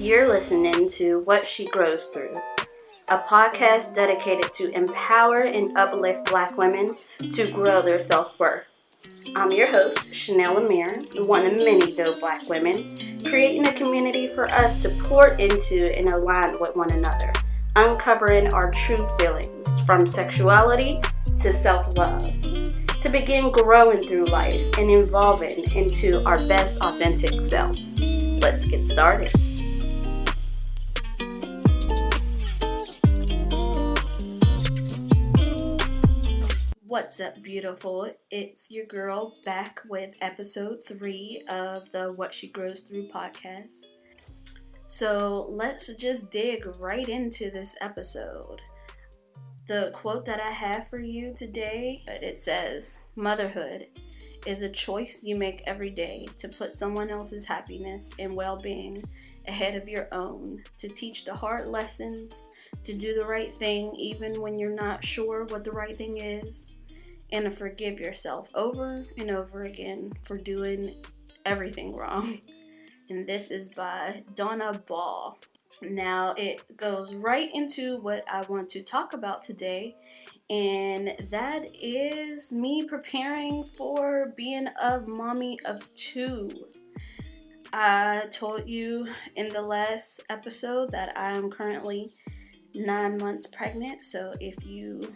You're listening to What She Grows Through, a podcast dedicated to empower and uplift Black women to grow their self-worth. I'm your host, Chanel Amir, one of many dope Black women, creating a community for us to pour into and align with one another, uncovering our true feelings from sexuality to self-love, to begin growing through life and evolving into our best authentic selves. Let's get started. What's up, beautiful? It's your girl back with episode 3 of the What She Grows Through podcast. So let's just dig right into this episode. The quote that I have for you today, it says, "Motherhood is a choice you make every day to put someone else's happiness and well-being ahead of your own, to teach the hard lessons, to do the right thing even when you're not sure what the right thing is, and to forgive yourself over and over again for doing everything wrong." And this is by Donna Ball. Now it goes right into what I want to talk about today, and that is me preparing for being a mommy of 2. I told you in the last episode that I am currently 9 months pregnant, so if you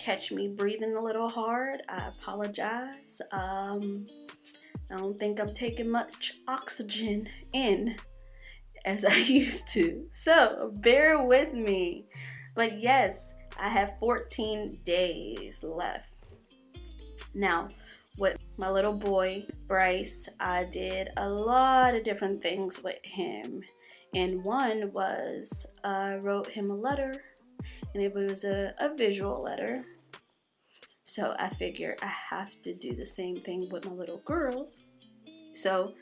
catch me breathing a little hard, I apologize. I don't think I'm taking much oxygen in as I used to, so bear with me. But yes, I have 14 days left. Now, with my little boy, Bryce, I did a lot of different things with him. And one was I wrote him a letter, and it was a visual letter. So I figured I have to do the same thing with my little girl. So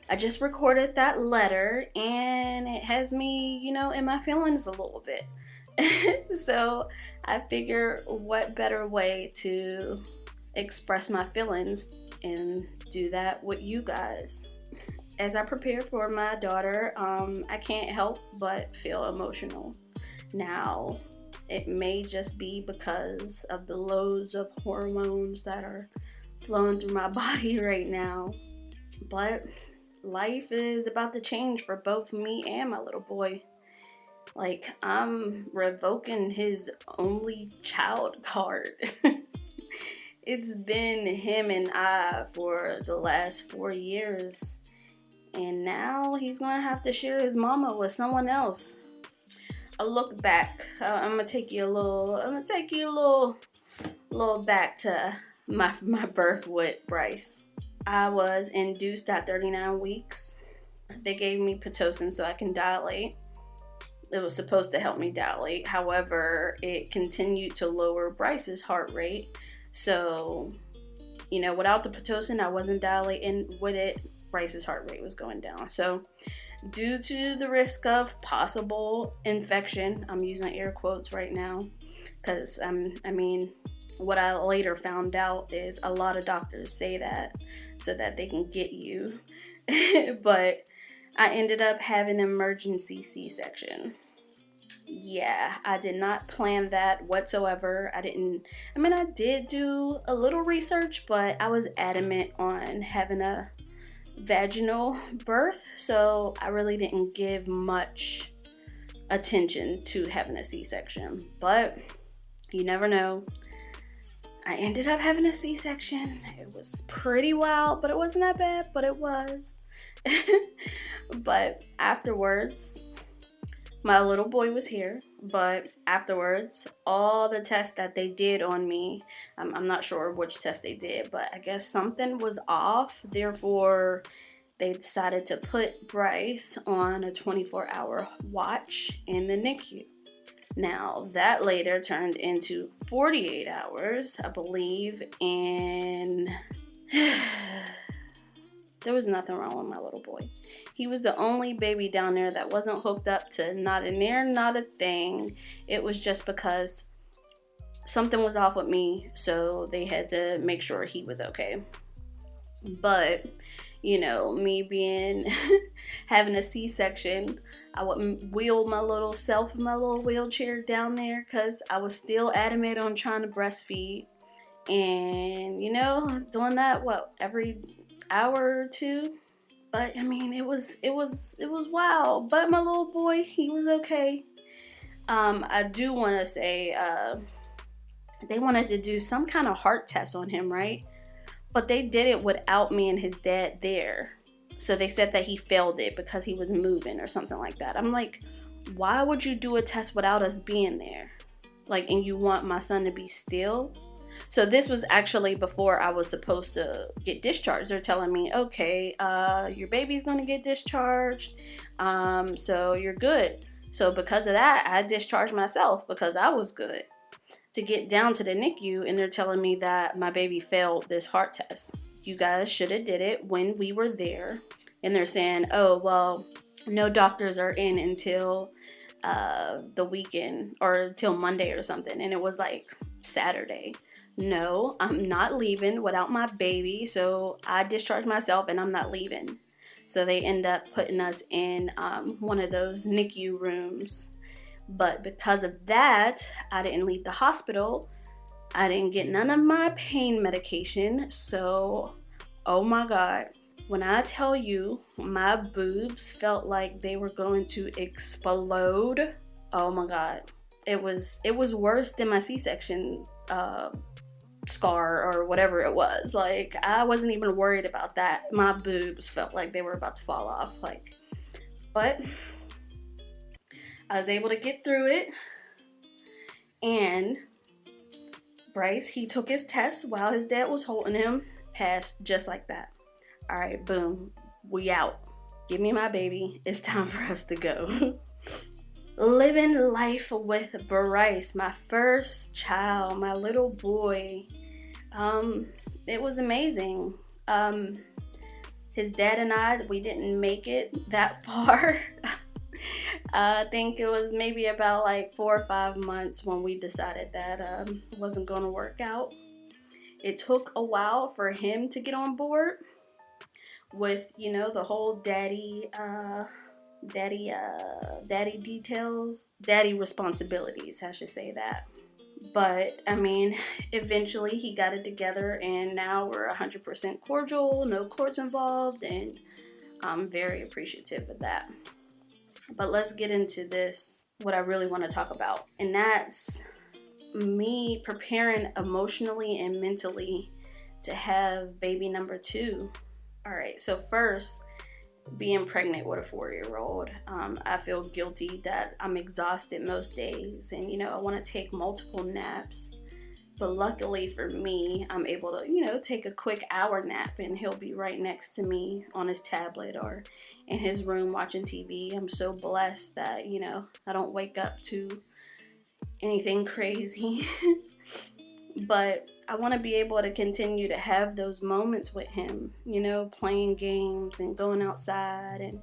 I just recorded that letter, and it has me, in my feelings a little bit. So I figure what better way to express my feelings and do that with you guys. As I prepare for my daughter, I can't help but feel emotional. Now, it may just be because of the loads of hormones that are flowing through my body right now, but life is about to change for both me and my little boy. Like, I'm revoking his only child card. It's been him and I for the last 4 years, and now he's gonna have to share his mama with someone else. A look back. I'm gonna take you a little back to my birth with Bryce. I was induced at 39 weeks. They gave me Pitocin so I can dilate. It was supposed to help me dilate. However, it continued to lower Bryce's heart rate. So, without the Pitocin, I wasn't dilating. With it, Bryce's heart rate was going down. So, due to the risk of possible infection, I'm using air quotes right now, because what I later found out is a lot of doctors say that so that they can get you. But I ended up having an emergency C-section. Yeah, I did not plan that whatsoever. I did do a little research, but I was adamant on having a vaginal birth, so I really didn't give much attention to having a C-section. But you never know. I ended up having a C-section. It was pretty wild, but it wasn't that bad, but it was. But afterwards, my little boy was here, but afterwards, all the tests that they did on me, I'm not sure which test they did, but I guess something was off. Therefore, they decided to put Bryce on a 24-hour watch in the NICU. Now, that later turned into 48 hours, I believe, and there was nothing wrong with my little boy. He was the only baby down there that wasn't hooked up to not an air, not a thing. It was just because something was off with me, so they had to make sure he was okay. But me being having a C-section, I would wheel my little self in my little wheelchair down there because I was still adamant on trying to breastfeed. And, doing that, every hour or two. But, I mean, it was wild. But my little boy, he was okay. I do want to say, they wanted to do some kind of heart test on him, right? But they did it without me and his dad there. So they said that he failed it because he was moving or something like that. I'm like, why would you do a test without us being there? And you want my son to be still? So this was actually before I was supposed to get discharged. They're telling me, okay, your baby's going to get discharged. So you're good. So because of that, I discharged myself because I was good to get down to the NICU, and they're telling me that my baby failed this heart test. You guys should have did it when we were there. And they're saying, oh, well, no doctors are in until the weekend or till Monday or something. And it was Saturday. No, I'm not leaving without my baby. So I discharged myself and I'm not leaving. So they end up putting us in one of those NICU rooms. But because of that, I didn't leave the hospital. I didn't get none of my pain medication. So, oh my God. When I tell you my boobs felt like they were going to explode. Oh my God. It was worse than my C-section scar or whatever it was. I wasn't even worried about that. My boobs felt like they were about to fall off. But I was able to get through it, and Bryce, he took his test while his dad was holding him, passed just like that. All right, boom, we out. Give me my baby. It's time for us to go. Living life with Bryce, my first child, my little boy. It was amazing. His dad and I, we didn't make it that far. I think it was maybe about 4 or 5 months when we decided that it wasn't going to work out. It took a while for him to get on board with, the whole daddy details, daddy responsibilities, I should say that. But, I mean, eventually he got it together, and now we're 100% cordial, no courts involved, and I'm very appreciative of that. But let's get into this, what I really want to talk about. And that's me preparing emotionally and mentally to have baby number 2. All right, so first, being pregnant with a 4-year-old, I feel guilty that I'm exhausted most days. And, I want to take multiple naps. But luckily for me, I'm able to, take a quick hour nap, and he'll be right next to me on his tablet or in his room watching TV. I'm so blessed that, I don't wake up to anything crazy. But I want to be able to continue to have those moments with him, playing games and going outside. And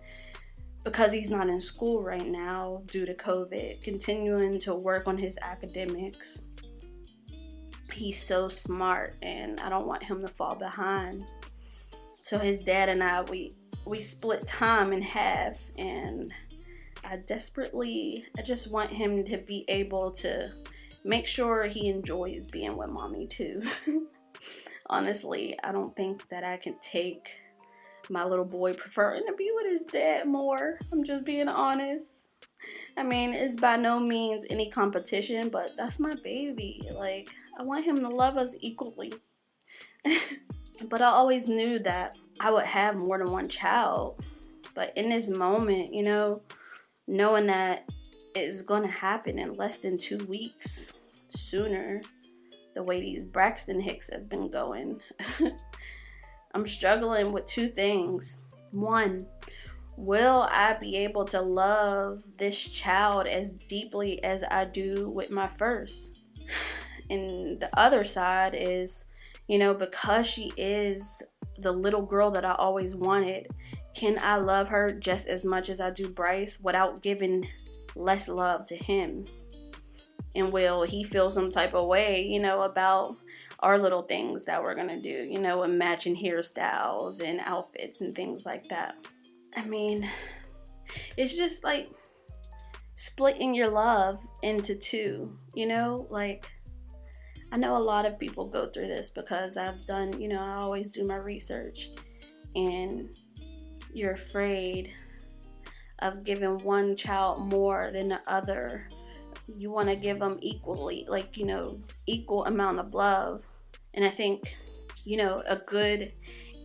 because he's not in school right now due to COVID, continuing to work on his academics. He's so smart, and I don't want him to fall behind. So his dad and I, we split time in half, and I just want him to be able to make sure he enjoys being with mommy too. Honestly, I don't think that I can take my little boy preferring to be with his dad more. I'm just being honest. I mean, it's by no means any competition, but that's my baby. I want him to love us equally. But I always knew that I would have more than one child. But in this moment, knowing that it's going to happen in less than 2 weeks, sooner, the way these Braxton Hicks have been going, I'm struggling with 2 things. 1, will I be able to love this child as deeply as I do with my first? And the other side is, because she is the little girl that I always wanted, can I love her just as much as I do Bryce without giving less love to him? And will he feel some type of way, about our little things that we're going to do, and matching hairstyles and outfits and things like that. I mean, it's just like splitting your love into two, like I know a lot of people go through this because I've done, I always do my research, and you're afraid of giving one child more than the other. You want to give them equally, like, equal amount of love. And I think, a good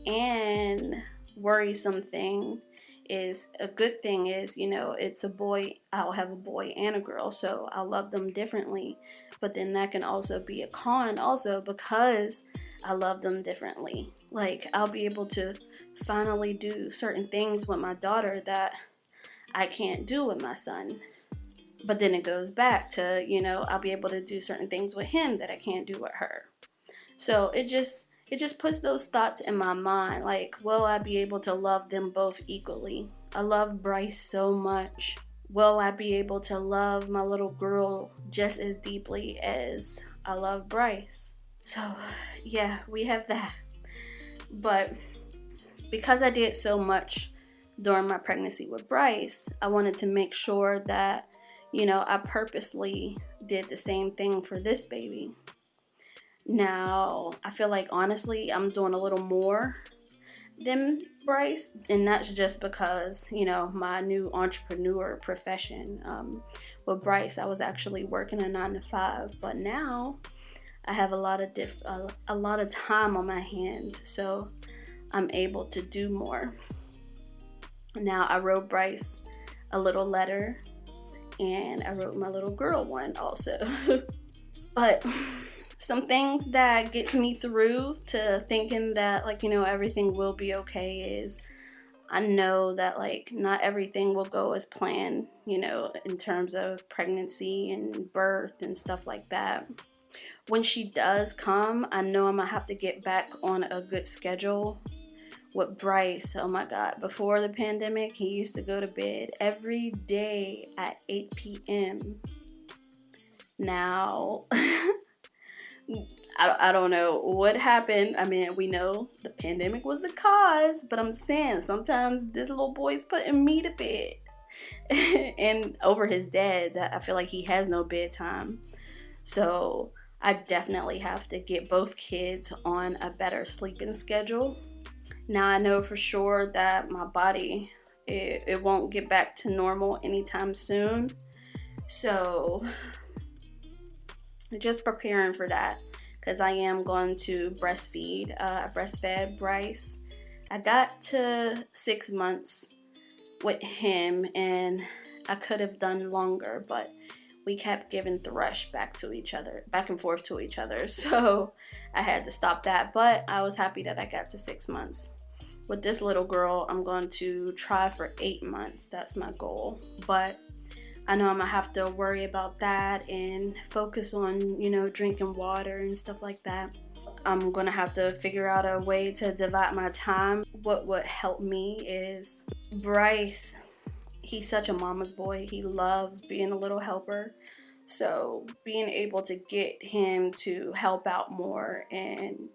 and worrisome thing is, a good thing is, it's a boy, I'll have a boy and a girl, so I'll love them differently. But then that can also be a con also, because I love them differently. Like, I'll be able to finally do certain things with my daughter that I can't do with my son. But then it goes back to, I'll be able to do certain things with him that I can't do with her. So it just puts those thoughts in my mind. Like, will I be able to love them both equally? I love Bryce so much. Will I be able to love my little girl just as deeply as I love Bryce? So, yeah, we have that. But because I did so much during my pregnancy with Bryce, I wanted to make sure that I purposely did the same thing for this baby. Now, I feel like, honestly, I'm doing a little more than Bryce, and that's just because, my new entrepreneur profession. With Bryce, I was actually working a 9-to-5, but now I have a lot of time on my hands, so I'm able to do more. Now, I wrote Bryce a little letter, and I wrote my little girl one also. But some things that gets me through to thinking that, everything will be okay is, I know that, not everything will go as planned, in terms of pregnancy and birth and stuff like that. When she does come, I know I'm going to have to get back on a good schedule. With Bryce, oh my God, before the pandemic, he used to go to bed every day at 8 p.m. Now, I don't know what happened. I mean, we know the pandemic was the cause, but I'm saying sometimes this little boy's putting me to bed. And over his dad, I feel like he has no bedtime. So I definitely have to get both kids on a better sleeping schedule. Now, I know for sure that my body, it won't get back to normal anytime soon. So, just preparing for that, because I am going to breastfeed. I breastfed Bryce. I got to 6 months with him, and I could have done longer, but we kept giving Thrush back and forth to each other. So I had to stop that, but I was happy that I got to 6 months. With this little girl, I'm going to try for 8 months. That's my goal. But I know I'm going to have to worry about that and focus on, drinking water and stuff like that. I'm going to have to figure out a way to divide my time. What would help me is Bryce. He's such a mama's boy. He loves being a little helper. So being able to get him to help out more and,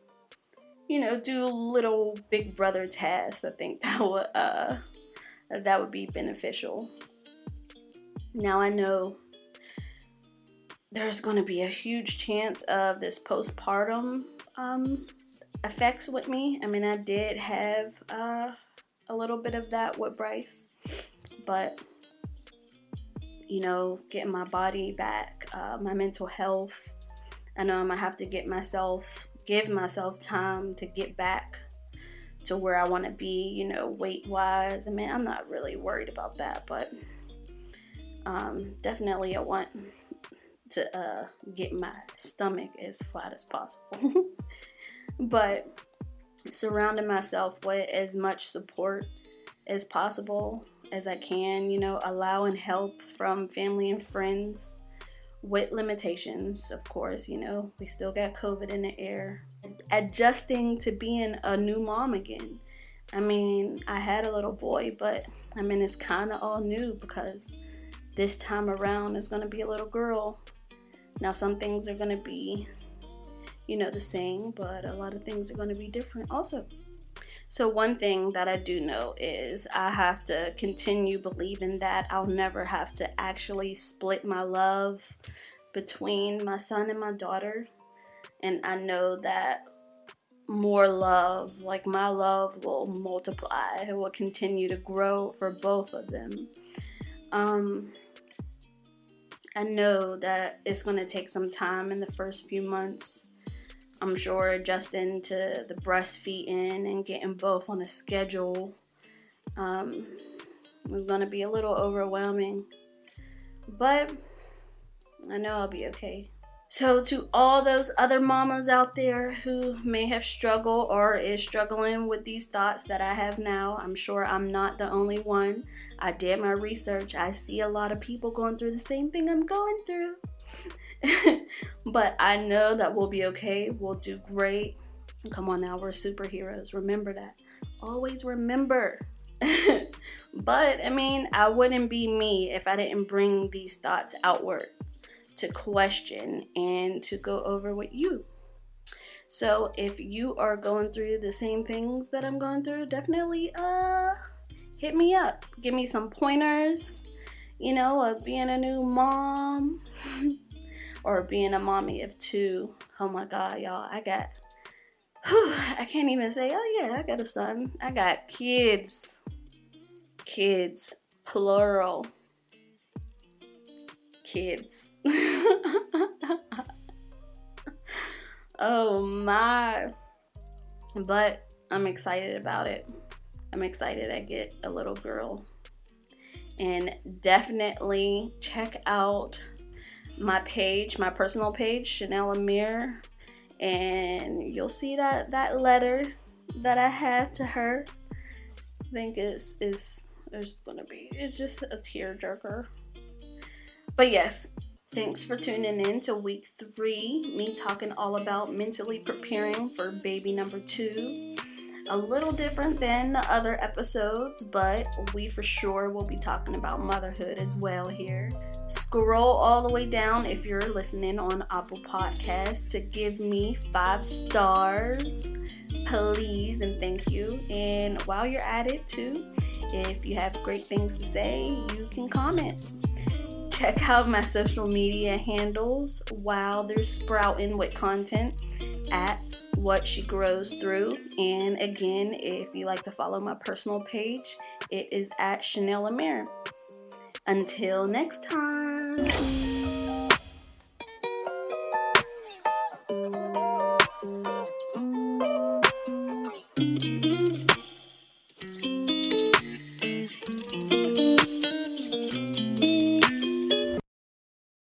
do little big brother tasks, I think that would be beneficial. Now, I know there's going to be a huge chance of this postpartum effects with me. I mean, I did have a little bit of that with Bryce. But, getting my body back, my mental health, I know I'm going to have to give myself time to get back to where I want to be, weight-wise. I mean, I'm not really worried about that, but definitely I want to get my stomach as flat as possible. But surrounding myself with as much support as possible as I can, allowing help from family and friends with limitations, of course, we still got COVID in the air. Adjusting to being a new mom again. I mean, I had a little boy, but it's kind of all new because this time around it's going to be a little girl. Now, some things are going to be, the same, but a lot of things are going to be different also. So one thing that I do know is I have to continue believing that I'll never have to actually split my love between my son and my daughter. And I know that more love, like my love, will multiply. It will continue to grow for both of them. I know that it's going to take some time in the first few months. I'm sure adjusting to the breastfeeding and getting both on a schedule is going to be a little overwhelming. But I know I'll be okay. So to all those other mamas out there who may have struggled or is struggling with these thoughts that I have now, I'm sure I'm not the only one. I did my research. I see a lot of people going through the same thing I'm going through. But I know that we'll be okay. We'll do great. Come on now, we're superheroes. Remember that. Always remember. But, I wouldn't be me if I didn't bring these thoughts outward to question and to go over with you. So if you are going through the same things that I'm going through, definitely hit me up. Give me some pointers, of being a new mom or being a mommy of two. Oh my God, y'all, I can't even say, oh yeah, I got a son. I got kids, plural, kids. Oh my. But I'm excited about it. I'm excited I get a little girl. And definitely check out my page, my personal page, Chanel Amir, and you'll see that letter that I have to her. I think it's just a tearjerker. But yes, thanks for tuning in to week 3, me talking all about mentally preparing for baby number 2. A little different than the other episodes, but we for sure will be talking about motherhood as well here. Scroll all the way down if you're listening on Apple Podcasts to give me 5 stars, please, and thank you. And while you're at it too, if you have great things to say, you can comment. Check out my social media handles while they're sprouting with content at What She Grows Through. And again, if you like to follow my personal page, it is at Chanel Amir. Until next time.